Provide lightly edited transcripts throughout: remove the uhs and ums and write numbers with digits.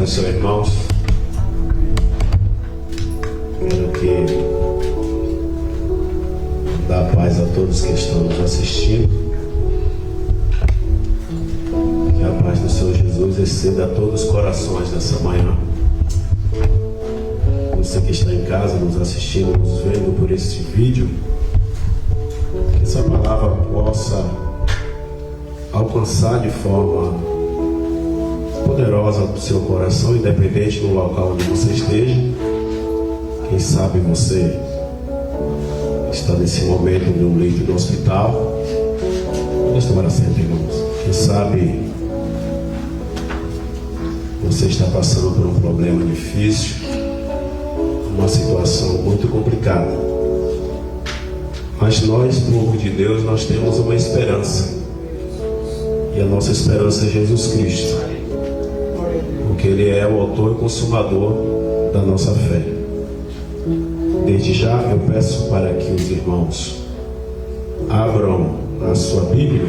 do Senhor, irmãos. Quero que dá paz a todos que estão nos assistindo. Que a paz do Senhor Jesus exceda a todos os corações nessa manhã. Você que está em casa nos assistindo, nos vendo por esse vídeo, que essa palavra possa alcançar de forma poderosa do seu coração, independente do local onde você esteja. Quem sabe você está nesse momento de um leito do hospital. Vamos tomar assento, irmãos. Quem sabe você está passando por um problema difícil, uma situação muito complicada. Mas nós, povo de Deus, nós temos uma esperança. E a nossa esperança é Jesus Cristo, porque Ele é o autor e consumador da nossa fé. Desde já eu peço para que os irmãos abram a sua Bíblia.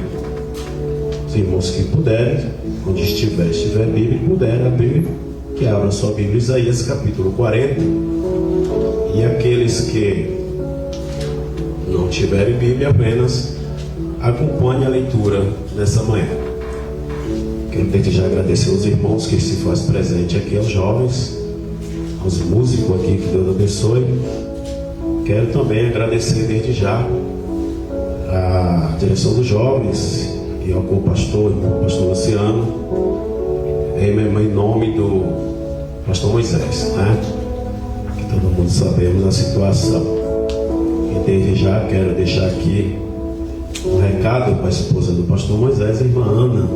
Os irmãos que puderem, onde estiver Bíblia, puder abrir, que abra a sua Bíblia, Isaías capítulo 40. E aqueles que não tiverem Bíblia, apenas acompanhe a leitura nessa manhã. Quero desde já agradecer aos irmãos que se faz presente aqui, aos jovens, aos músicos aqui, que Deus abençoe. Quero também agradecer desde já a direção dos jovens e ao co-pastor, o pastor Luciano, em nome do pastor Moisés, né? Que todo mundo sabemos a situação. E desde já quero deixar aqui um recado para a esposa do pastor Moisés, a irmã Ana.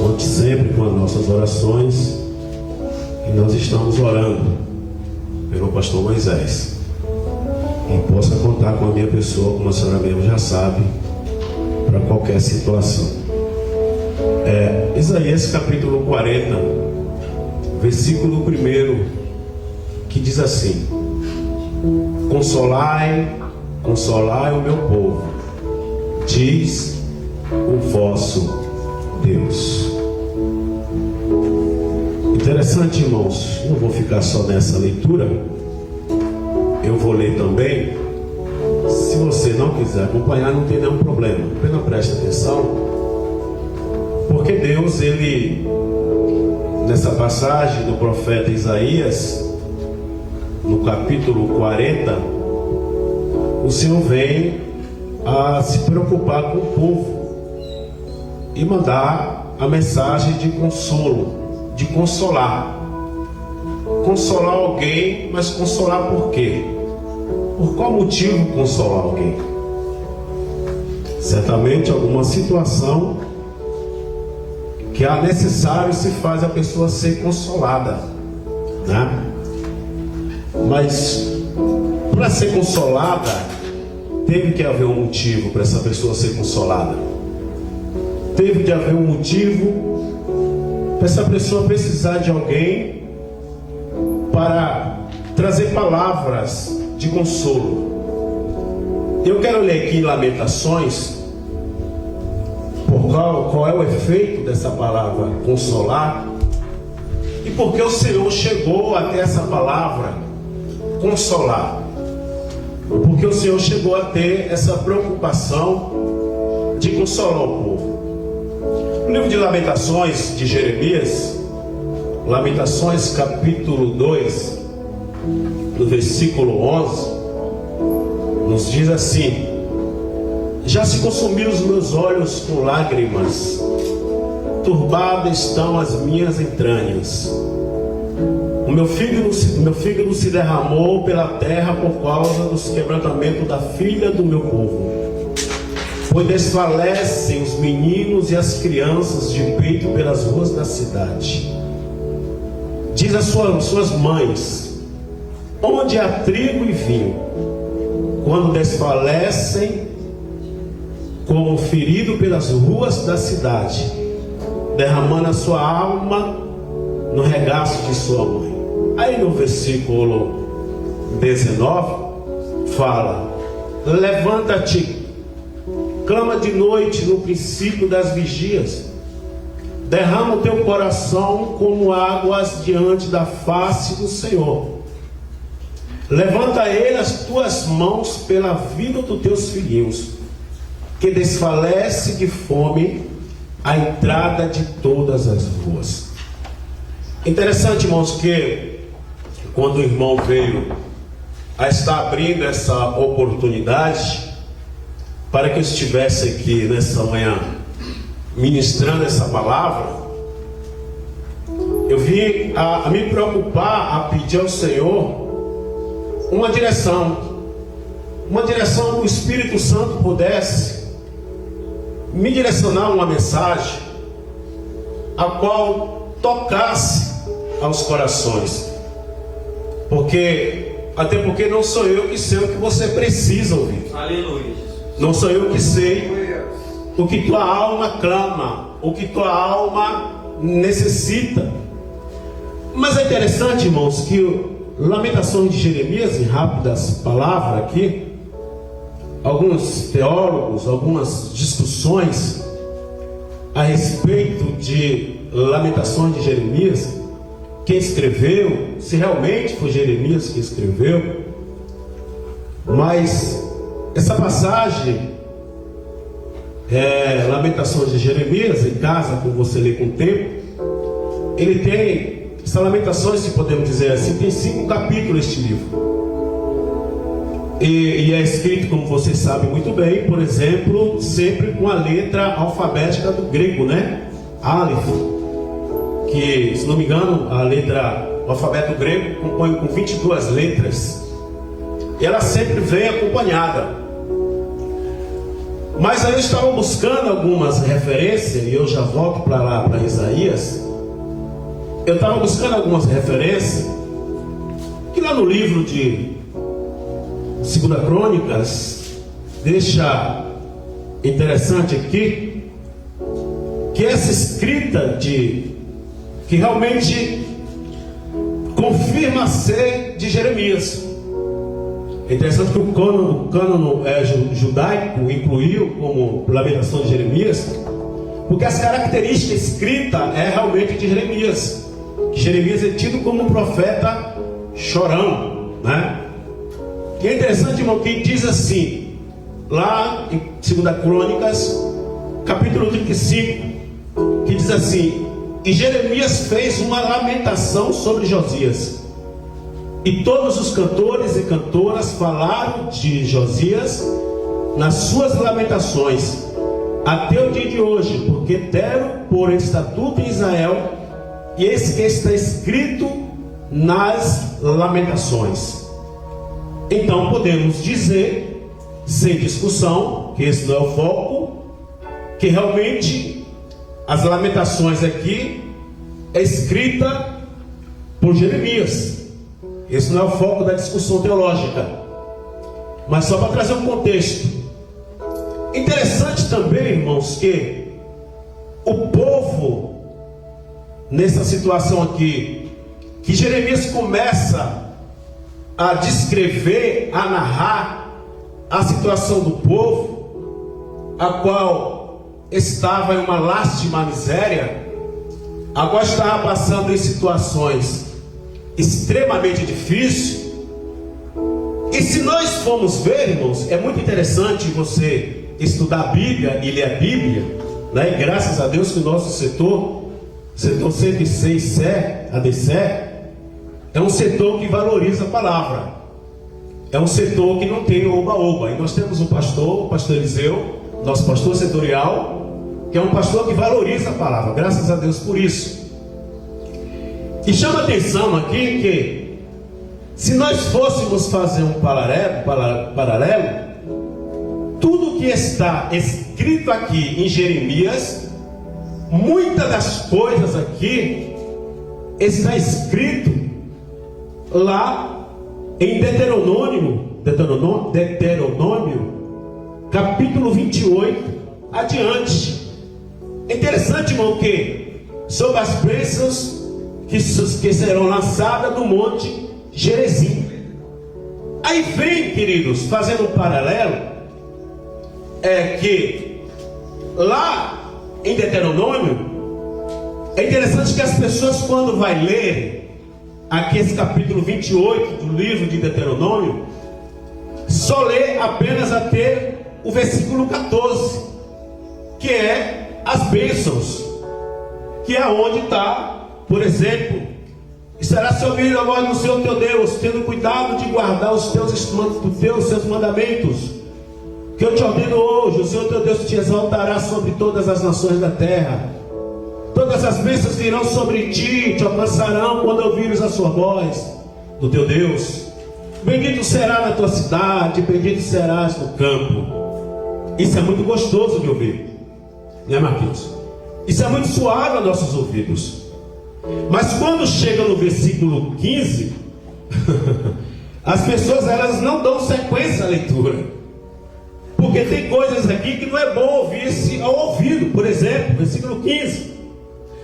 Conte sempre com as nossas orações, e nós estamos orando pelo pastor Moisés. E possa contar com a minha pessoa, como a senhora mesmo já sabe, para qualquer situação. Isaías capítulo 40, versículo 1, que diz assim: Consolai, consolai o meu povo, diz o vosso Deus. Interessante, irmãos. Não vou ficar só nessa leitura, eu vou ler também. Se você não quiser acompanhar, não tem nenhum problema, apenas preste atenção, porque Deus, Ele, nessa passagem do profeta Isaías, no capítulo 40, o Senhor vem a se preocupar com o povo e mandar a mensagem de consolo, de consolar. Consolar alguém, mas consolar por quê? Por qual motivo consolar alguém? Certamente alguma situação que é necessário se faz a pessoa ser consolada, né? Mas para ser consolada, teve que haver um motivo para essa pessoa ser consolada. Teve que haver um motivo para essa pessoa precisar de alguém para trazer palavras de consolo. Eu quero ler aqui em Lamentações, qual é o efeito dessa palavra consolar, e porque o Senhor chegou até essa palavra consolar, porque o Senhor chegou a ter essa preocupação de consolar o povo. No livro de Lamentações de Jeremias, Lamentações capítulo 2, no versículo 11, nos diz assim: Já se consumiram os meus olhos com lágrimas, turbadas estão as minhas entranhas. O meu fígado se derramou pela terra por causa dos quebrantamentos da filha do meu povo. Pois desfalecem os meninos e as crianças de peito pelas ruas da cidade. Diz às suas mães: onde há trigo e vinho? Quando desfalecem como ferido pelas ruas da cidade, derramando a sua alma no regaço de sua mãe. Aí no versículo 19 fala: levanta-te, clama de noite no princípio das vigias, derrama o teu coração como águas diante da face do Senhor. Levanta a Ele as tuas mãos pela vida dos teus filhinhos, que desfalece de fome a entrada de todas as ruas. Interessante, irmãos, que quando o irmão veio a estar abrindo essa oportunidade para que eu estivesse aqui nessa manhã ministrando essa palavra, eu vim a me preocupar, a pedir ao Senhor uma direção que o Espírito Santo pudesse me direcionar uma mensagem a qual tocasse aos corações, até porque não sou eu que sei o que você precisa ouvir. Aleluia. Não sou eu que sei o que tua alma clama, o que tua alma necessita. Mas é interessante, irmãos, que Lamentações de Jeremias, em rápidas palavras aqui, alguns teólogos, algumas discussões a respeito de Lamentações de Jeremias, quem escreveu, se realmente foi Jeremias que escreveu. Mas essa passagem, Lamentações de Jeremias, em casa, como você lê com o tempo, ele tem, essa Lamentações, se podemos dizer assim, tem 5 capítulos este livro. E é escrito, como vocês sabem muito bem, por exemplo, sempre com a letra alfabética do grego, né? Aleph, que, se não me engano, o alfabeto grego compõe com 22 letras. E ela sempre vem acompanhada. Mas aí eu estava buscando algumas referências, e eu já volto para lá, para Isaías. Eu estava buscando algumas referências, que lá no livro de 2 Crônicas, deixa interessante aqui, que essa escrita que realmente confirma ser de Jeremias. É interessante que o cânono judaico incluiu como Lamentação de Jeremias, porque as características escritas é realmente de Jeremias. Que Jeremias é tido como um profeta chorão, né? E é interessante, irmão, que diz assim, lá em 2 Crônicas, capítulo 35, que diz assim: e Jeremias fez uma lamentação sobre Josias, e todos os cantores e cantoras falaram de Josias nas suas lamentações, até o dia de hoje, porque deram por estatuto em Israel, e esse que está escrito nas lamentações. Então podemos dizer, sem discussão, que esse não é o foco, que realmente as lamentações aqui é escrita por Jeremias. Esse não é o foco da discussão teológica, mas só para trazer um contexto. Interessante também, irmãos, que o povo, nessa situação aqui, que Jeremias começa a descrever, a narrar a situação do povo, a qual estava em uma lástima miséria, agora estava passando em situações extremamente difíceis. E se nós formos ver, irmãos, é muito interessante você estudar a Bíblia e ler a Bíblia, né? E graças a Deus que o nosso setor 106 CE, ADCE, é um setor que valoriza a palavra. É um setor que não tem oba-oba. E nós temos um pastor, o pastor Eliseu, nosso pastor setorial, que é um pastor que valoriza a palavra. Graças a Deus por isso. E chama atenção aqui que, se nós fôssemos fazer um paralelo, tudo que está escrito aqui em Jeremias, muitas das coisas aqui está escrito lá em Deuteronômio, capítulo 28 adiante. É interessante, irmão, que sobre as bênçãos que serão lançadas no monte Gerizim. Aí vem, queridos, fazendo um paralelo, é que lá em Deuteronômio É interessante que as pessoas, quando vai ler aqui esse capítulo 28 do livro de Deuteronômio, só lê apenas até o versículo 14, que é as bênçãos, que é onde está, por exemplo, e será se ouvir a voz do Senhor teu Deus, tendo cuidado de guardar os seus mandamentos, que eu te ordeno hoje, o Senhor teu Deus te exaltará sobre todas as nações da terra. Todas as bênçãos virão sobre ti, te alcançarão quando ouvires a sua voz do teu Deus. Bendito será na tua cidade, bendito serás no campo. Isso é muito gostoso de ouvir, né, Marquinhos? Isso é muito suave aos nossos ouvidos. Mas quando chega no versículo 15, as pessoas elas não dão sequência à leitura. Porque tem coisas aqui que não é bom ouvir-se ao ouvido. Por exemplo, versículo 15: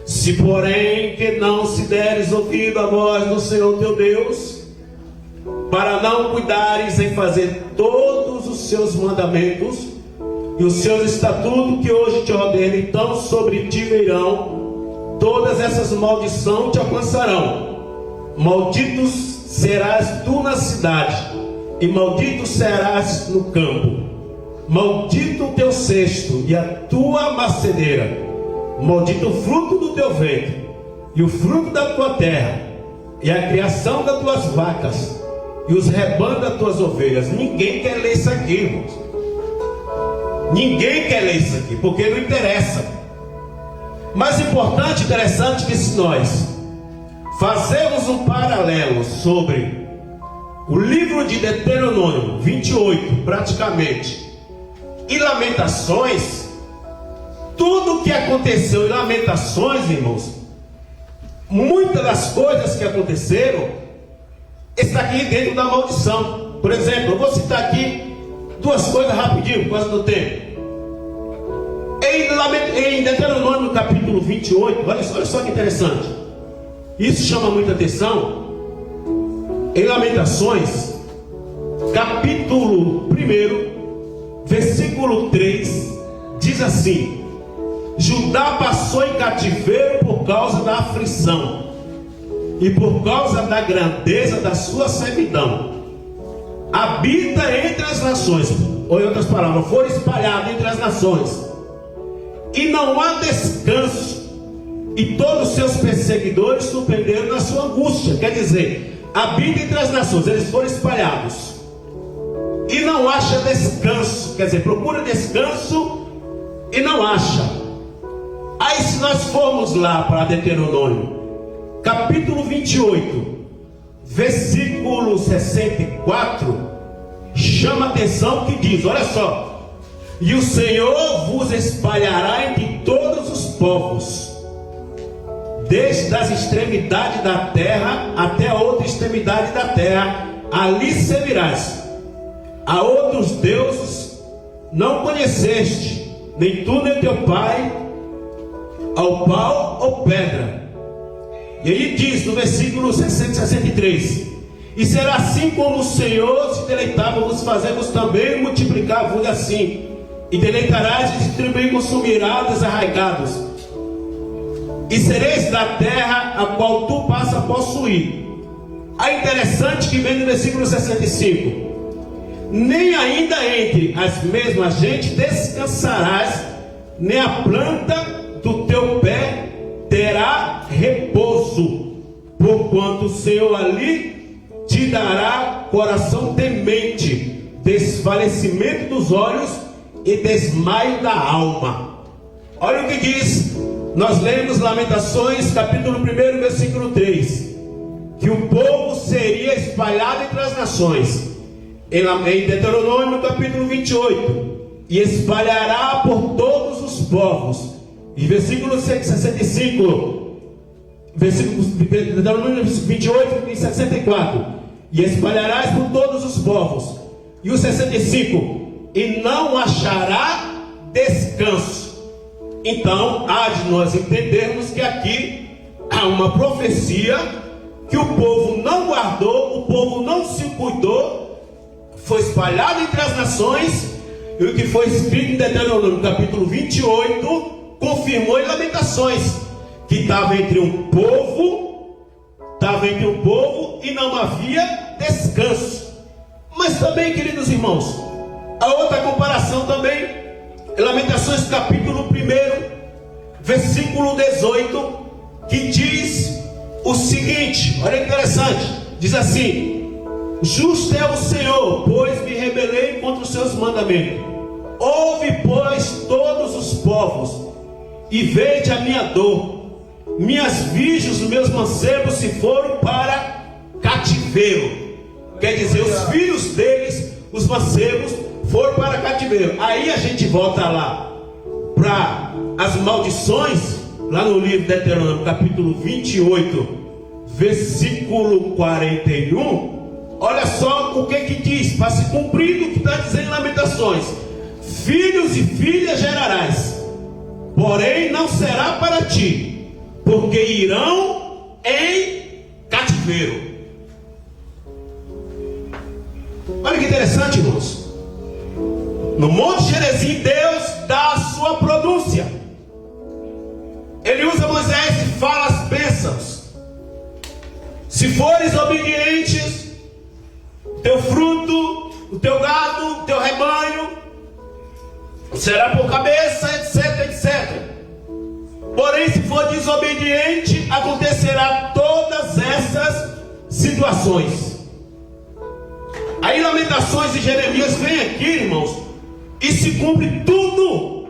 se porém que não se deres ouvido à voz do Senhor teu Deus, para não cuidares em fazer todos os seus mandamentos e os seus estatutos que hoje te ordeno, então sobre ti virão todas essas maldições te alcançarão. Malditos serás tu na cidade, e maldito serás no campo. Maldito o teu cesto e a tua macedeira. Maldito o fruto do teu ventre, e o fruto da tua terra, e a criação das tuas vacas, e os rebanhos das tuas ovelhas. Ninguém quer ler isso aqui, irmãos. Ninguém quer ler isso aqui, porque não interessa. Mais importante, interessante, que se nós fazemos um paralelo sobre o livro de Deuteronômio 28, praticamente, e Lamentações, tudo o que aconteceu em Lamentações, irmãos, muitas das coisas que aconteceram está aqui dentro da maldição. Por exemplo, eu vou citar aqui duas coisas rapidinho, por causa do tempo. Em Deuteronômio capítulo 28, olha só que interessante, isso chama muita atenção. Em Lamentações capítulo 1, versículo 3, diz assim: Judá passou em cativeiro por causa da aflição e por causa da grandeza da sua servidão. Habita entre as nações, ou em outras palavras, foi espalhado entre as nações, e não há descanso, e todos os seus perseguidores surpreenderam na sua angústia. Quer dizer, habita entre as nações, eles foram espalhados, e não acha descanso. Quer dizer, procura descanso e não acha. Aí se nós formos lá para Deuteronômio capítulo 28, versículo 64, chama atenção que diz, olha só: e o Senhor vos espalhará entre todos os povos, desde as extremidades da terra até a outra extremidade da terra, ali servirás a outros deuses não conheceste, nem tu nem teu pai, ao pau ou pedra. E aí diz no versículo 63: e será assim como o Senhor se deleitava vos fazer-vos também multiplicar-vos assim, e deleitarás e distribuir consumirás desarraigados, e sereis da terra a qual tu passa a possuir. É interessante que vem no versículo 65: nem ainda entre as mesmas gente descansarás, nem a planta do teu pé terá repouso, porquanto o Senhor ali te dará coração temente, desfalecimento dos olhos e desmaio da alma. Olha o que diz, nós lemos Lamentações capítulo 1, versículo 3, que o povo seria espalhado entre as nações. Em Deuteronômio capítulo 28, e espalhará por todos os povos. E versículo 65, Deuteronômio 28 e 64, e espalharás por todos os povos. E o 65, e não achará descanso. Então há de nós entendermos que aqui há uma profecia que o povo não guardou, o povo não se cuidou, foi espalhado entre as nações, e o que foi escrito em Deuteronômio capítulo 28 confirmou em Lamentações, que estava entre um povo e não havia descanso. Mas também, queridos irmãos, a outra comparação também, Lamentações capítulo 1, versículo 18, que diz o seguinte, olha que interessante, diz assim: justo é o Senhor, pois me rebelei contra os seus mandamentos. Ouve, pois, todos os povos, e vede a minha dor. Minhas virgens, os meus mancebos se foram para cativeiro. Quer dizer, os filhos deles, os mancebos, foram para cativeiro. Aí a gente volta lá para as maldições, lá no livro de Deuteronômio, capítulo 28, versículo 41. Olha só o que diz, para se cumprir o que está dizendo em Lamentações: filhos e filhas gerarás, porém não será para ti, porque irão em cativeiro. Olha que interessante, irmãos. No Monte Gerizim, Deus dá a sua pronúncia. Ele usa Moisés e fala as bênçãos. Se fores obedientes, teu fruto, o teu gado, o teu rebanho será por cabeça, etc, etc. Porém, se for desobediente, acontecerá todas essas situações. Aí Lamentações e Jeremias vem aqui, irmãos, e se cumpre tudo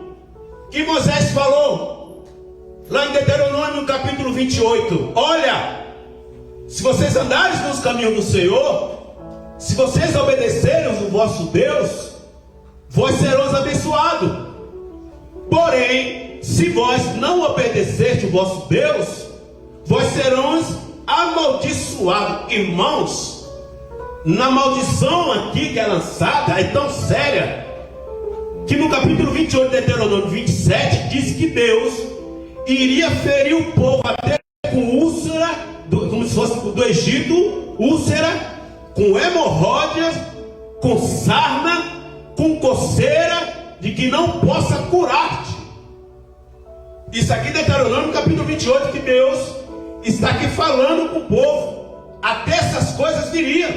que Moisés falou lá em Deuteronômio capítulo 28. Olha, se vocês andarem nos caminhos do Senhor, se vocês obedecerem o vosso Deus, vós serões abençoados. Porém, se vós não obedecerdes o vosso Deus, vós serões amaldiçoados. Irmãos, na maldição aqui que é lançada, é tão séria, que no capítulo 28 de Deuteronômio 27, diz que Deus iria ferir o povo até com úlcera, como se fosse do Egito, úlcera, com hemorróidas, com sarna, com coceira, de que não possa curar-te. Isso aqui é Deuteronômio capítulo 28, que Deus está aqui falando com o povo. Até essas coisas viriam,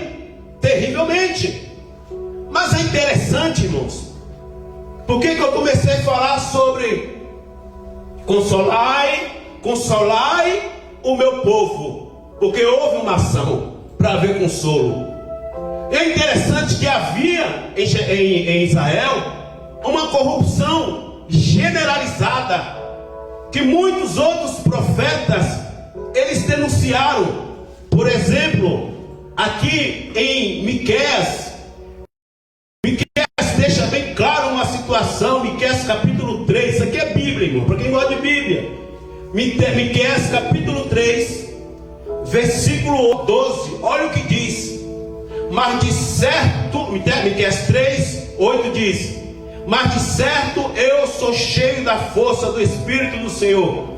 terrivelmente. Mas é interessante, irmãos, por que eu comecei a falar sobre consolai o meu povo? Porque houve uma ação para haver consolo. É interessante que havia em Israel uma corrupção generalizada, que muitos outros profetas eles denunciaram. Por exemplo, aqui em Miqueias deixa bem claro uma situação. Miqueias capítulo 3, isso aqui é Bíblia, irmão, para quem gosta de Bíblia. Miqueias capítulo 3, versículo 12, olha o que diz: mas de certo, Miqueias 3, 8 diz: mas de certo eu sou cheio da força do Espírito do Senhor,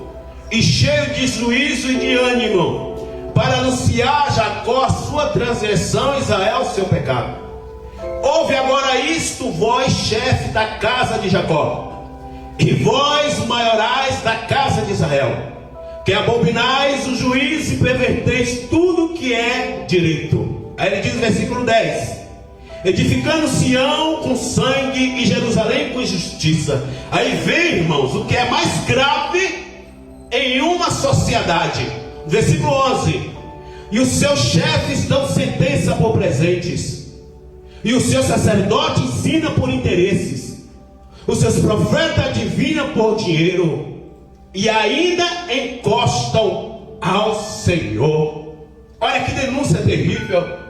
e cheio de juízo e de ânimo, para anunciar a Jacó a sua transgressão, Israel o seu pecado. Ouve agora isto, vós, chefe da casa de Jacó, e vós, maiorais da casa de Israel, que abominais o juízo e perverteis tudo que é direito. Aí ele diz no versículo 10: edificando Sião com sangue e Jerusalém com injustiça. Aí vem, irmãos, o que é mais grave em uma sociedade. Versículo 11: e os seus chefes dão sentença por presentes, e o seu sacerdote ensina por interesses, os seus profetas adivinham por dinheiro, e ainda encostam ao Senhor. Olha que denúncia terrível.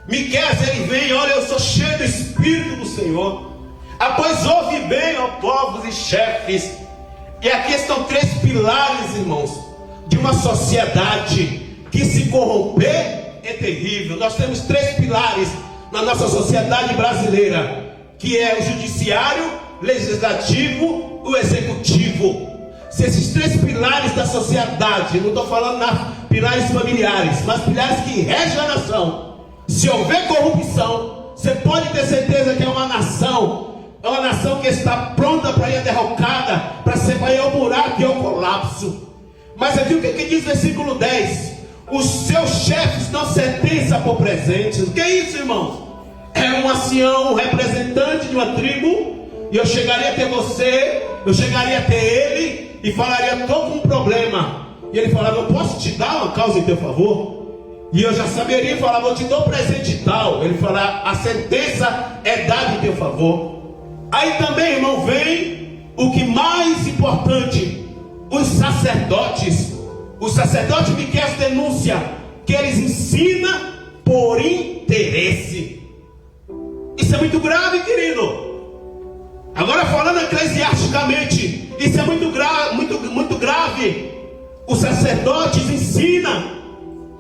Miqueias, ele vem, olha, eu sou cheio do Espírito do Senhor. Pois ouve bem, ó povos e chefes. E aqui estão três pilares, irmãos, de uma sociedade que se corromper é terrível. Nós temos três pilares na nossa sociedade brasileira, que é o judiciário, legislativo, o executivo. Se esses três pilares da sociedade, não estou falando pilares familiares, mas pilares que regem a nação, se houver corrupção, você pode ter certeza que é uma nação que está pronta para ir à derrocada, para ir ao buraco e ao colapso. Mas aqui o que diz o versículo 10? Os seus chefes não sentençam por presentes. O que é isso, irmãos? Era um ancião, um representante de uma tribo, e eu chegaria até você, eu chegaria até ele e falaria: estou com um problema. E ele falava: eu posso te dar uma causa em teu favor? E eu já saberia e falava: eu te dou presente tal. Ele falava: a sentença é dada em teu favor. Aí também, irmão, vem o que mais importante: os sacerdotes. Os sacerdotes me querem denúncia que eles ensinam por interesse. Isso é muito grave, querido. Agora falando eclesiasticamente, isso é muito grave. Os sacerdotes ensinam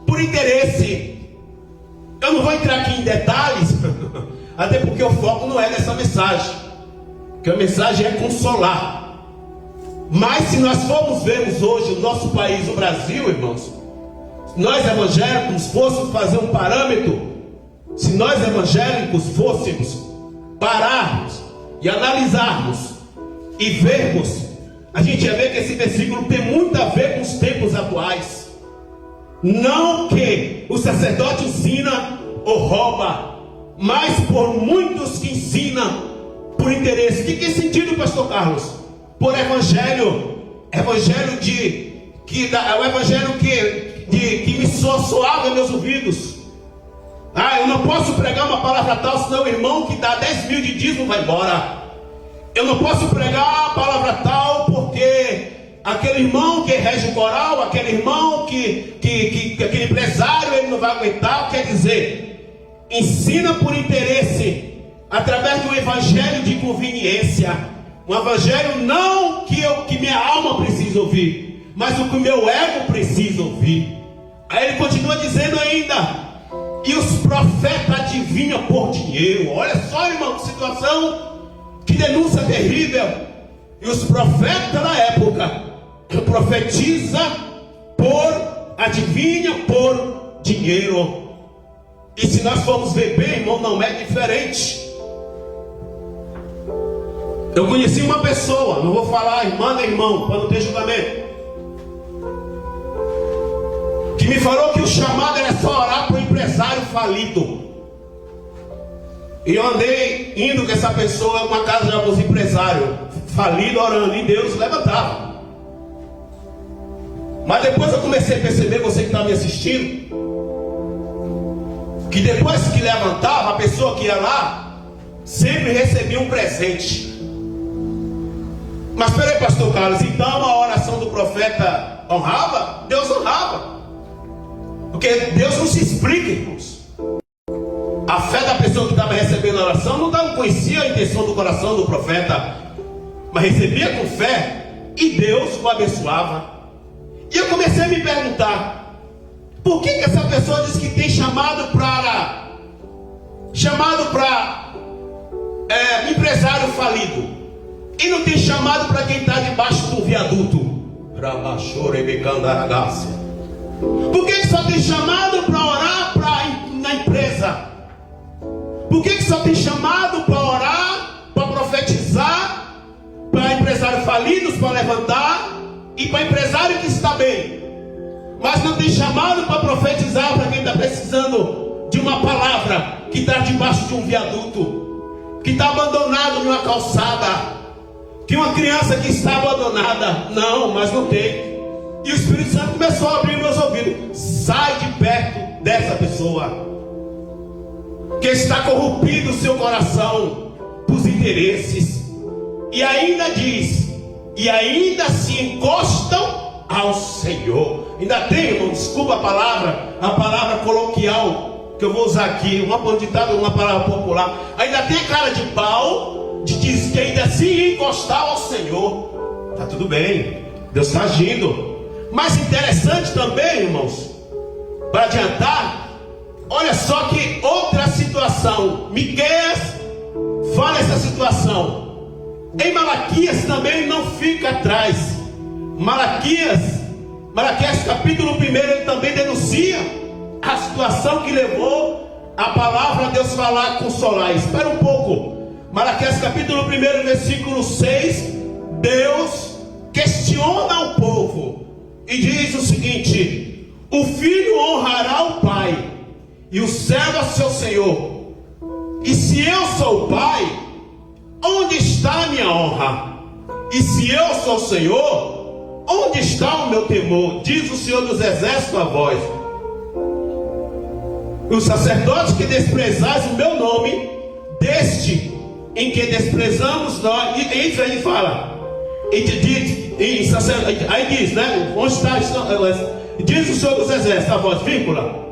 por interesse. Eu não vou entrar aqui em detalhes, até porque o foco não é dessa mensagem, que a mensagem é consolar. Mas se nós formos vermos hoje o nosso país, o Brasil, irmãos, nós evangélicos fôssemos fazer um parâmetro, se nós evangélicos fôssemos pararmos e analisarmos e vermos, a gente ia ver que esse versículo tem muito a ver com os tempos atuais. Não que o sacerdote ensina ou rouba, mas por muitos que ensinam por interesse. Que é sentido, pastor Carlos? Por evangelho, o evangelho que me soava meus ouvidos. Eu não posso pregar uma palavra tal, senão o irmão que dá 10 mil de dízimo vai embora. Eu não posso pregar a palavra tal, porque aquele irmão que rege o coral, aquele irmão aquele empresário, ele não vai aguentar. Quer dizer, ensina por interesse, através de um evangelho de conveniência. Um evangelho não que minha alma precisa ouvir, mas o que o meu ego precisa ouvir. Aí ele continua dizendo ainda: e os profetas adivinham por dinheiro. Olha só, irmão, que situação, que denúncia terrível. E os profetas da época profetizam adivinham por dinheiro. E se nós formos ver bem, irmão, não é diferente. Eu conheci uma pessoa, não vou falar irmã nem irmão, para não ter julgamento, que me falou que o chamado era só orar para o empresário falido. E eu andei indo com essa pessoa a uma casa de alguns empresários falidos, orando, e Deus levantava. Mas depois eu comecei a perceber, você que está me assistindo, que depois que levantava, a pessoa que ia lá sempre recebia um presente. Mas peraí, pastor Carlos, então a oração do profeta honrava? Deus honrava. Porque Deus não se explica, irmãos. A fé da pessoa que estava recebendo a oração não conhecia a intenção do coração do profeta, mas recebia com fé, e Deus o abençoava. E eu comecei a me perguntar: por que essa pessoa diz que tem chamado para empresário falido, e não tem chamado para quem está debaixo de um viaduto? Por que só tem chamado para orar na empresa? Por que só tem chamado para orar, para profetizar, para empresários falidos, para levantar, e para empresário que está bem, mas não tem chamado para profetizar para quem está precisando de uma palavra, que está debaixo de um viaduto, que está abandonado numa calçada, que uma criança que está abandonada? Não, mas não tem. E o Espírito Santo começou a abrir meus ouvidos: sai de perto dessa pessoa, que está corrompido o seu coração por interesses. E ainda diz: e ainda se encostam ao Senhor. Ainda tem, irmão, desculpa a palavra coloquial que eu vou usar aqui, uma palavra popular. Ainda tem cara de pau, de dizer que ainda se encostar ao Senhor. Está tudo bem, Deus está agindo. Mas interessante também, irmãos, para adiantar, olha só que outra situação. Miqueias fala essa situação. Em Malaquias também não fica atrás. Malaquias capítulo 1, ele também denuncia a situação que levou a palavra a Deus falar, consolar. Espera um pouco. Malaquias capítulo 1, versículo 6. Deus questiona o povo. e diz o seguinte: o filho honrará o pai, e o servo a seu senhor. E se eu sou o pai, onde está a minha honra? E se eu sou o Senhor, onde está o meu temor? Diz o Senhor dos Exércitos a vós: os sacerdotes que desprezais o meu nome, deste em que desprezamos nós. E aí fala, aí diz, né? Onde está? Diz o Senhor dos Exércitos a vós, vírgula: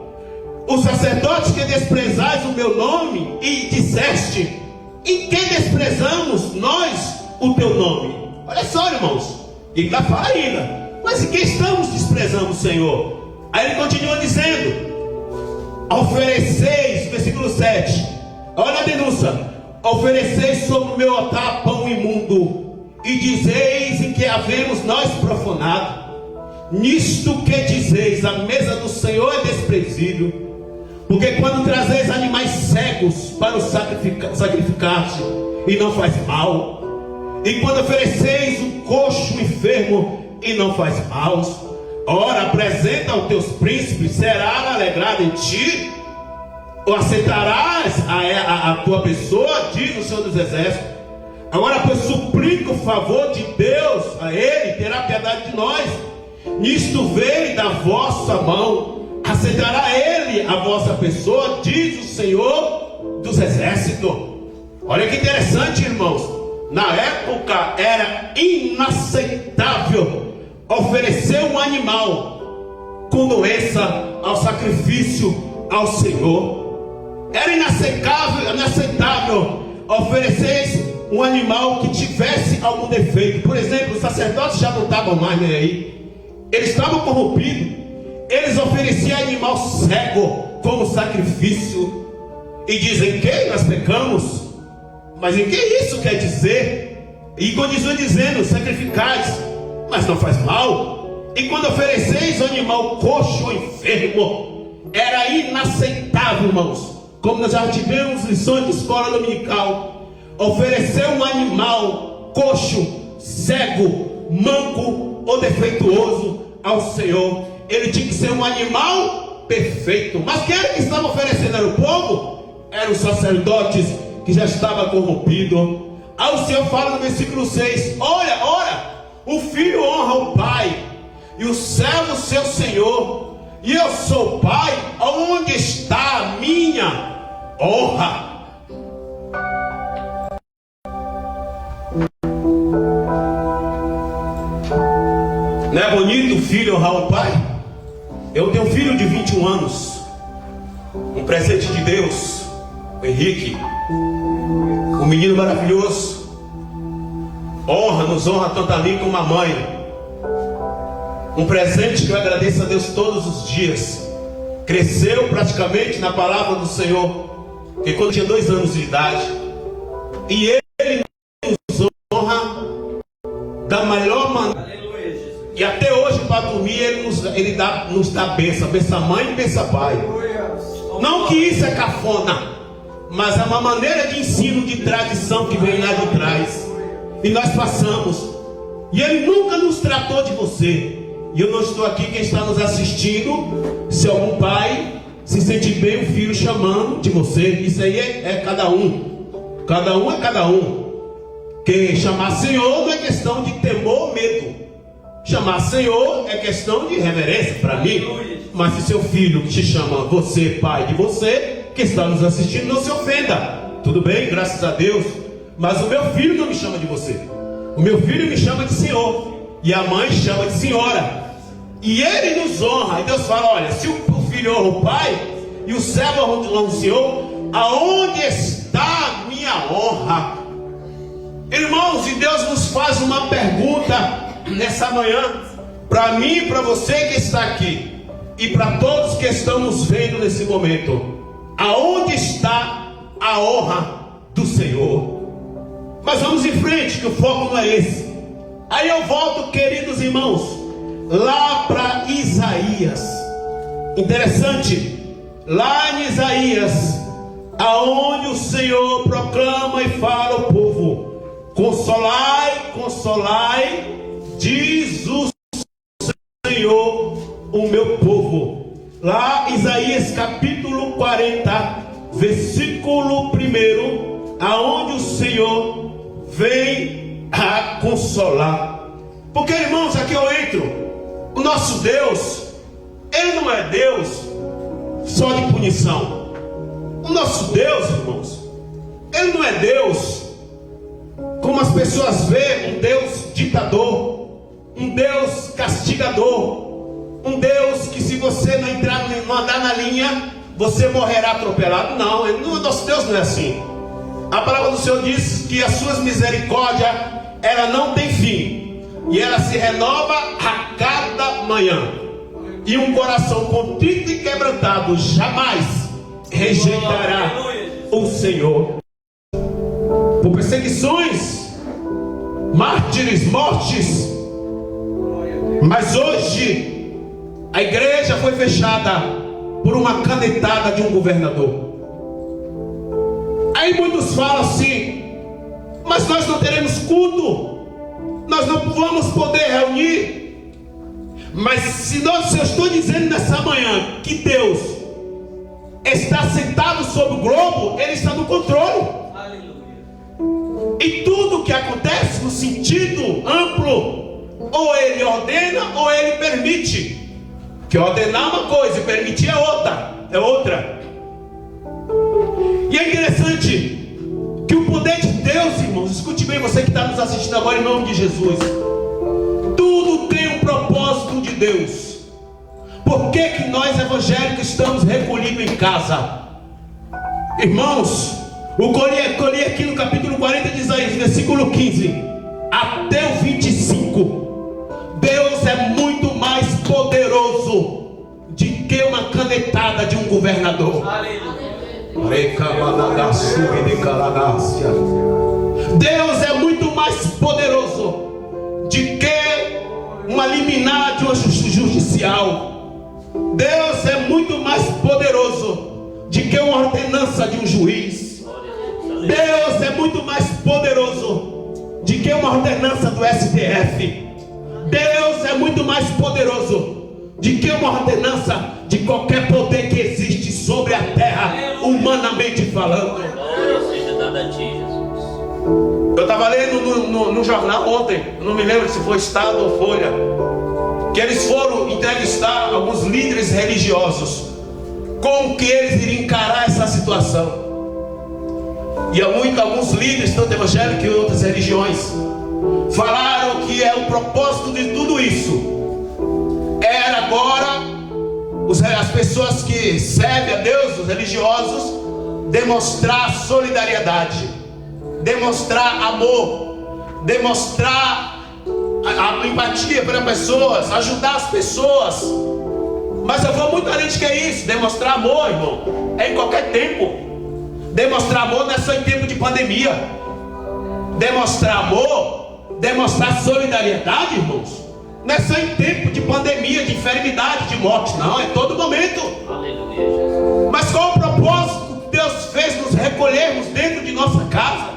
os sacerdotes que desprezais o meu nome, e disseste: em que desprezamos nós o teu nome? Olha só, irmãos, ele está falando ainda, mas em que estamos desprezando o Senhor? Aí ele continua dizendo: ofereceis, versículo 7, olha a denúncia: ofereceis sobre o meu altar pão imundo, e dizeis em que havemos nós profanado. Nisto que dizeis, a mesa do Senhor é desprezível. Porque quando trazeis animais cegos para o sacrificar-se, e não faz mal, e quando ofereceis um coxo enfermo, e não faz mal, ora apresenta aos teus príncipes, será alegrado em ti, ou aceitarás a tua pessoa, diz o Senhor dos Exércitos. Agora, pois, suplica o favor de Deus a ele, terá piedade de nós. Nisto veio da vossa mão, aceitará ele a vossa pessoa, diz o Senhor dos Exércitos. Olha que interessante, irmãos. Na época era inaceitável oferecer um animal com doença ao sacrifício ao Senhor. Era inaceitável oferecer um animal que tivesse algum defeito. Por exemplo, os sacerdotes já não estavam mais nem aí, eles estavam corrompidos. Eles ofereciam animal cego como sacrifício, e dizem que nós pecamos. Mas em que isso quer dizer? E continua dizendo: sacrificais, mas não faz mal. E quando ofereceis o animal coxo ou enfermo, era inaceitável, irmãos. Como nós já tivemos lições de escola dominical, oferecer um animal coxo, cego, manco ou defeituoso ao Senhor, ele tinha que ser um animal perfeito. Mas quem era que estava oferecendo? Era o povo? Eram os sacerdotes que já estavam corrompidos. Aí o Senhor fala no versículo 6: ora, o filho honra o pai, e o servo seu senhor. E eu sou pai, aonde está a minha honra? Não é bonito o filho honrar o pai? Eu tenho um filho de 21 anos, um presente de Deus, o Henrique, um menino maravilhoso. Nos honra tanto a mim como a mãe. Um presente que eu agradeço a Deus todos os dias. Cresceu praticamente na palavra do Senhor, porque quando tinha 2 anos de idade, e ele nos honra da melhor maneira. E até hoje, para dormir, ele nos dá bênção. Bença mãe e bença pai. Não que isso é cafona, mas é uma maneira de ensino, de tradição que vem lá de trás. E nós passamos. E ele nunca nos tratou de você. E eu não estou aqui, quem está nos assistindo, se algum pai se sente bem o filho chamando de você, isso aí é cada um. Cada um é cada um. Que chamar Senhor não é questão de temor ou medo. Chamar Senhor é questão de reverência para mim. Mas se seu filho que te chama você, pai de você, que está nos assistindo, não se ofenda. Tudo bem, graças a Deus. Mas o meu filho não me chama de você. O meu filho me chama de Senhor. E a mãe chama de senhora. E ele nos honra. E Deus fala: olha, se o filho honra o pai e o servo honra o Senhor, aonde está a minha honra? Irmãos, e Deus nos faz uma pergunta nessa manhã, para mim e para você que está aqui, e para todos que estamos vendo nesse momento: aonde está a honra do Senhor? Mas vamos em frente, que o foco não é esse. Aí eu volto, queridos irmãos, lá para Isaías. Interessante, lá em Isaías, aonde o Senhor proclama e fala ao povo: consolai, consolai, diz o Senhor Senhor o meu povo. Lá, Isaías capítulo 40, versículo 1, aonde o Senhor vem a consolar. Porque, irmãos, aqui eu entro. O nosso Deus, Ele não é Deus só de punição. O nosso Deus, irmãos, Ele não é Deus como as pessoas veem, um Deus ditador, um Deus castigador, um Deus que se você não entrar, não andar na linha, você morrerá atropelado. Não, o nosso Deus não é assim. A palavra do Senhor diz que as suas misericórdias, ela não tem fim, e ela se renova a cada manhã. E um coração contrito e quebrantado jamais rejeitará o Senhor. Por perseguições, mártires, mortes. Mas hoje a igreja foi fechada por uma canetada de um governador. Aí muitos falam assim: mas nós não teremos culto, nós não vamos poder reunir. Mas se eu estou dizendo nessa manhã que Deus está sentado sobre o globo, Ele está no controle. Aleluia. E tudo que acontece no sentido amplo, ou Ele ordena ou Ele permite. Que ordenar uma coisa e permitir é outra. E é interessante que o poder de Deus, irmãos, escute bem, você que está nos assistindo agora, em nome de Jesus, tudo tem um propósito de Deus. Por que que nós evangélicos estamos recolhidos em casa? Irmãos, eu colhi aqui no capítulo 40 de Isaías, versículo 15 até o 25. Deus é muito mais poderoso do que uma canetada de um governador. Deus é muito mais poderoso do que uma liminar de uma judicial. Deus é muito mais poderoso do que uma ordenança de um juiz. Deus é muito mais poderoso do que uma ordenança do STF. Deus é muito mais poderoso do que uma ordenança de qualquer poder que existe sobre a terra, humanamente falando. Eu estava lendo no jornal ontem, não me lembro se foi Estado ou Folha, que eles foram entrevistar alguns líderes religiosos, como que eles iriam encarar essa situação. E alguns líderes, tanto evangélicos e outras religiões, falaram que o propósito de tudo isso era agora as pessoas que servem a Deus, os religiosos, demonstrar solidariedade, demonstrar amor, demonstrar a empatia para pessoas, ajudar as pessoas. Mas eu vou muito além de que é isso. Demonstrar amor, irmão, é em qualquer tempo. Demonstrar amor não é só em tempo de pandemia. Demonstrar amor, demonstrar solidariedade, irmãos, não é só em tempo de pandemia, de enfermidade, de morte, não, é todo momento. Aleluia, Jesus. Mas qual o propósito que Deus fez nos recolhermos dentro de nossa casa?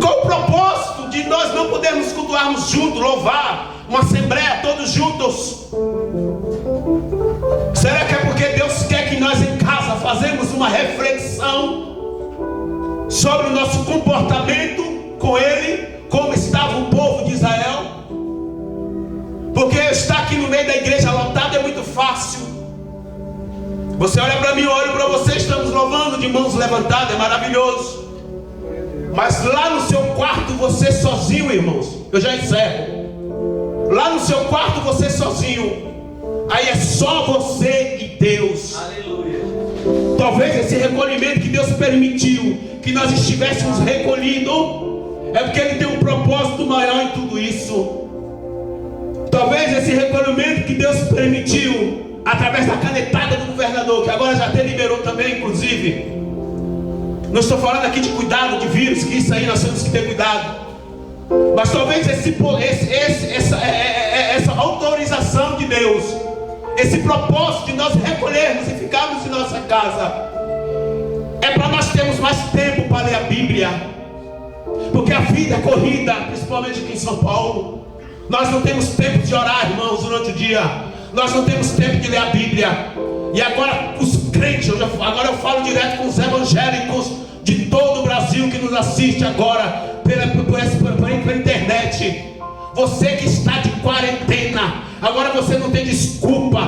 Qual o propósito de nós não podermos cultuarmos juntos, louvar, uma assembleia todos juntos? Será que é porque Deus quer que nós em casa fazemos uma reflexão sobre o nosso comportamento com Ele, como estava o povo de Israel? Porque estar aqui no meio da igreja lotada é muito fácil. Você olha para mim, eu olho para você, estamos louvando de mãos levantadas, é maravilhoso. Mas lá no seu quarto, você sozinho, irmãos, eu já encerro. Lá no seu quarto, você sozinho, aí é só você e Deus. Aleluia. Talvez esse recolhimento que Deus permitiu que nós estivéssemos recolhidos, é porque Ele tem um propósito maior em tudo isso. Talvez esse recolhimento que Deus permitiu, através da canetada do governador, que agora já até liberou também, inclusive. Não estou falando aqui de cuidado de vírus, que isso aí nós temos que ter cuidado. Mas talvez essa autorização de Deus, esse propósito de nós recolhermos e ficarmos em nossa casa, é para nós termos mais tempo para ler a Bíblia. Porque a vida é corrida, principalmente aqui em São Paulo. Nós não temos tempo de orar, irmãos, durante o dia. Nós não temos tempo de ler a Bíblia. E agora os crentes, agora eu falo direto com os evangélicos de todo o Brasil que nos assiste agora pela internet. Você que está de quarentena, agora você não tem desculpa.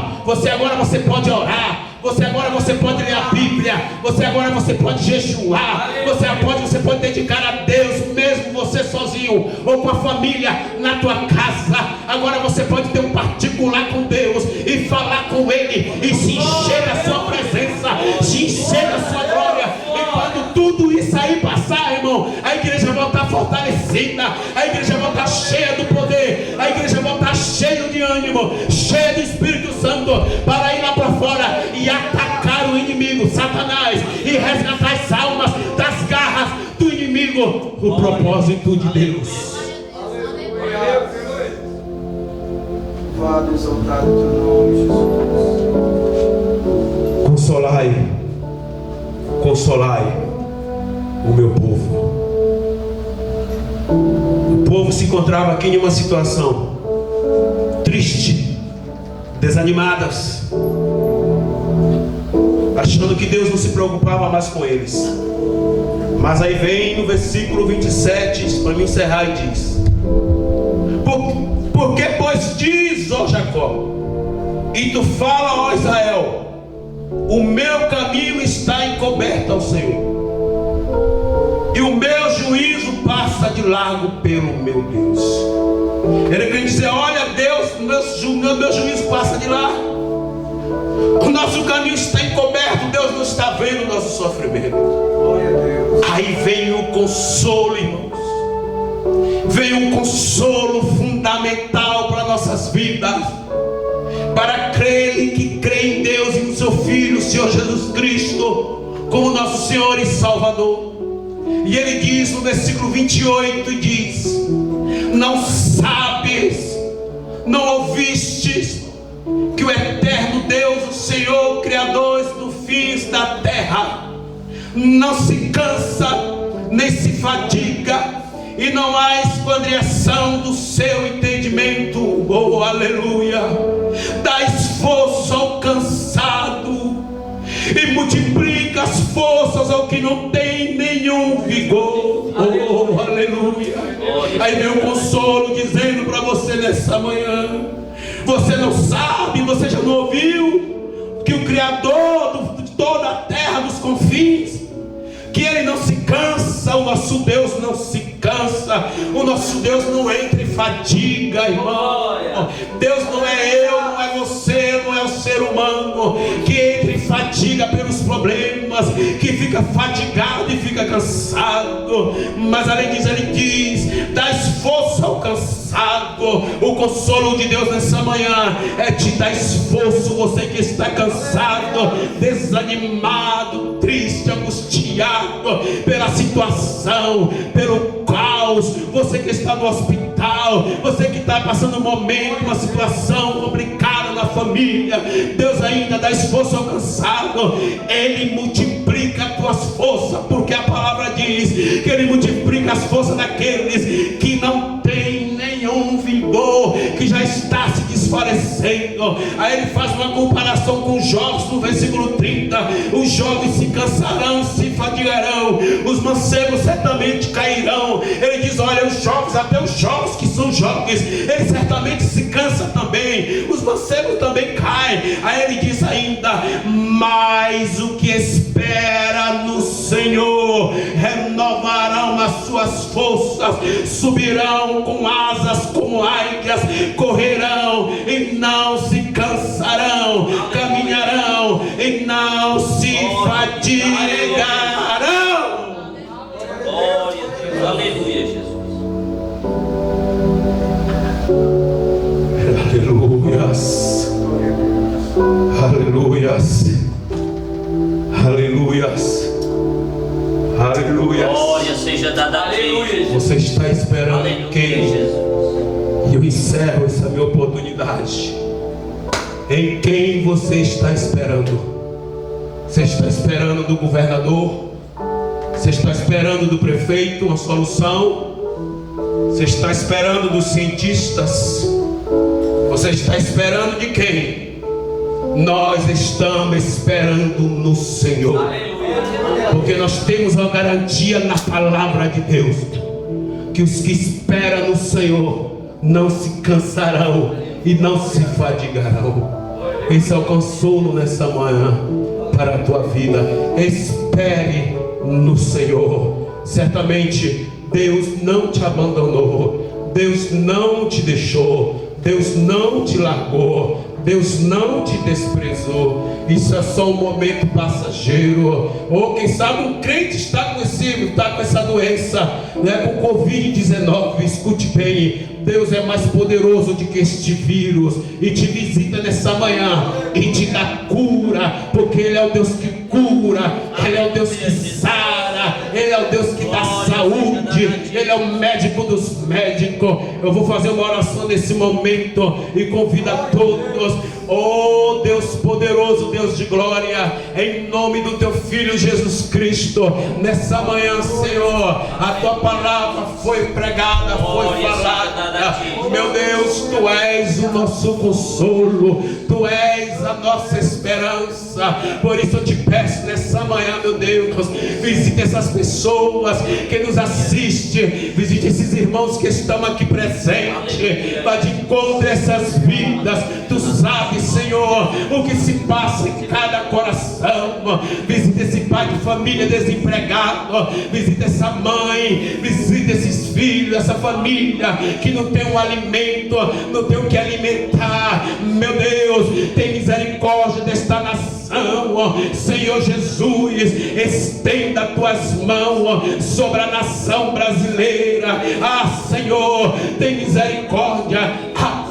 Agora você pode orar. Agora você pode ler a Bíblia. Agora você pode jejuar. Você pode dedicar a Deus, mesmo você sozinho ou com a família na tua casa. Agora você pode ter um particular com Deus e falar com Ele e se encher da sua presença, se encher da sua glória. E quando tudo isso aí passar, irmão, a igreja vai estar fortalecida, a igreja vai estar cheia do poder, a igreja vai estar cheia de ânimo, cheia do Espírito Santo, para ir lá para fora e atacar o inimigo, Satanás, e resgatar as almas das garras do inimigo. O propósito de Deus. Padre, exaltado o teu nome, Jesus. Consolai o meu povo. O povo se encontrava aqui em uma situação triste, desanimadas, achando que Deus não se preocupava mais com eles. Mas aí vem no versículo 27, para me encerrar, e diz: Porque pois diz, ó Jacó, e tu fala, ó Israel, o meu caminho está encoberto ao Senhor, e o meu juízo passa de largo pelo meu Deus. Ele quer dizer: olha, Deus, meu juízo passa de largo. O nosso caminho está encoberto, Deus não está vendo o nosso sofrimento. Aí vem o consolo, irmãos. Vem um consolo fundamental para nossas vidas, para aquele que crê em Deus e no seu Filho, o Senhor Jesus Cristo, como nosso Senhor e Salvador. E ele diz no versículo 28, diz: não sabes, não ouvistes, que o eterno Deus, o Senhor, Criador dos fins da terra, não se cansa, nem se fadiga, e não há esquadriação do seu entendimento. Oh, aleluia! Dá esforço ao cansado e multiplica as forças ao que não tem nenhum vigor. Oh, aleluia! Aí vem o consolo dizendo para você nessa manhã: você não sabe, você já não ouviu que o Criador de toda a terra, dos confins, que Ele não se cansa, o nosso Deus não se cansa, o nosso Deus não entra em fadiga, irmão. Deus não é eu, não é você, não é o ser humano que entra em fadiga pelos problemas, que fica fatigado e fica cansado. Mas além disso, ele diz: dá esforço ao cansado. O consolo de Deus nessa manhã é te dar esforço. Você que está cansado, desanimado, triste, angustiado pela situação, pelo caos, você que está no hospital, você que está passando um momento, uma situação complicada na família, Deus ainda dá esforço ao cansado. Ele multiplica as tuas forças, porque a palavra diz que Ele multiplica as forças daqueles que não têm nenhum vigor, que já está se desfalecendo. Aí ele faz uma comparação com os jovens no versículo 30. Os jovens se cansarão, se fadigarão, os mancebos certamente cairão. Ele diz: olha, os jovens, até os jovens que são jovens, eles certamente se cansam também, os mancebos também caem. Aí ele diz ainda: mas o que espera no Senhor renovarão as suas forças, subirão com asas como águias, correrão e não se cansarão, caminharão e não se fadigarão. Glória a Deus, aleluia, Jesus. Aleluias, aleluias, aleluias, aleluias. Glória seja dada a Deus. Você está esperando Aleluia, quem? Jesus. E eu encerro essa minha oportunidade. Em quem você está esperando? Você está esperando do governador? Você está esperando do prefeito uma solução? Você está esperando dos cientistas? Você está esperando de quem? Nós estamos esperando no Senhor. Porque nós temos uma garantia na palavra de Deus, que os que esperam no Senhor não se cansarão e não se fadigarão. Esse é o consolo nessa manhã para a tua vida. Espere no Senhor. Certamente Deus não te abandonou, Deus não te deixou, Deus não te largou, Deus não te desprezou. Isso é só um momento passageiro. Ou quem sabe um crente está com essa doença, né, com Covid-19. Escute bem, Deus é mais poderoso do que este vírus, e te visita nessa manhã e te dá cura, porque Ele é o Deus que cura, Ele é o Deus que sara, Ele é o Deus que dá saúde, Ele é o médico dos médicos. Eu vou fazer uma oração nesse momento e convido a todos. Oh Deus poderoso, Deus de glória, em nome do teu Filho Jesus Cristo, nessa manhã, Senhor, a tua palavra foi pregada, foi falada. Meu Deus, tu és o nosso consolo, tu és a nossa esperança. Por isso eu te peço nessa manhã, meu Deus, visite essas pessoas que nos assistem, visite esses irmãos que estão aqui presentes, vá de encontro a essas vidas. Tu sabes, Senhor, o que se passa em cada coração. Visita esse pai de família desempregado, visita essa mãe, visita esses filhos, essa família que não tem um alimento, não tem o que alimentar. Meu Deus, tem misericórdia desta nação, Senhor Jesus. Estenda tuas mãos sobre a nação brasileira. Ah, Senhor, tem misericórdia.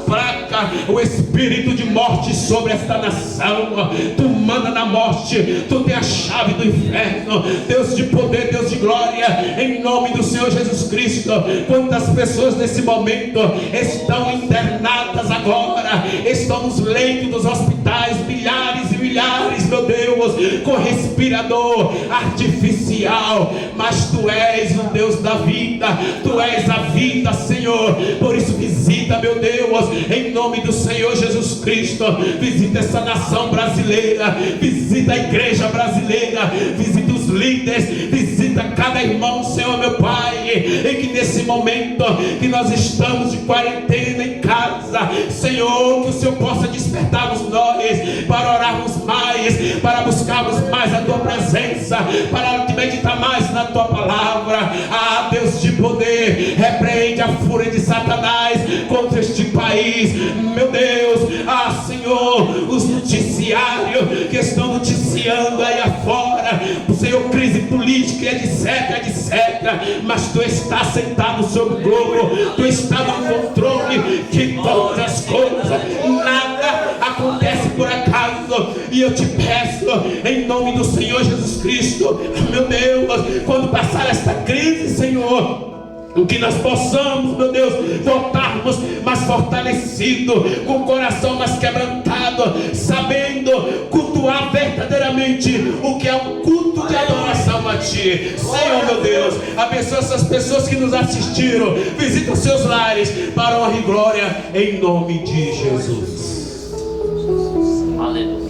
Fraca o espírito de morte sobre esta nação. Tu manda na morte, tu tem a chave do inferno. Deus de poder, Deus de glória, em nome do Senhor Jesus Cristo. Quantas pessoas nesse momento estão internadas agora, estão nos leitos dos hospitais, milhares e milhares, meu Deus, com respirador artificial. Mas tu és o Deus da vida, tu és a vida, Senhor. Por isso visita, meu Deus, em nome do Senhor Jesus Cristo, visita essa nação brasileira, visita a igreja brasileira, visita os líderes, visita cada irmão, Senhor, meu Pai. E que nesse momento que nós estamos de quarentena em casa, Senhor, que o Senhor possa despertar-nos nós para orarmos mais, para buscarmos mais a tua presença, para meditar mais na tua palavra. Ah, Deus de poder, repreende a fúria de Satanás contra este país. Meu Deus, ah, Senhor, os noticiários que estão noticiando aí afora, Senhor, crise política, etc. Mas tu estás sentado sobre o globo, tu estás no controle de todas as coisas. Nada acontece por acaso. E eu te peço, em nome do Senhor Jesus Cristo, meu Deus, quando passar esta crise, Senhor, que nós possamos, meu Deus, voltarmos mais fortalecidos, com o coração mais quebrantado, sabendo cultuar verdadeiramente o que é um culto de adoração a Ti. Senhor, meu Deus, abençoa essas pessoas que nos assistiram, visita os seus lares para honra e glória, em nome de Jesus. Aleluia.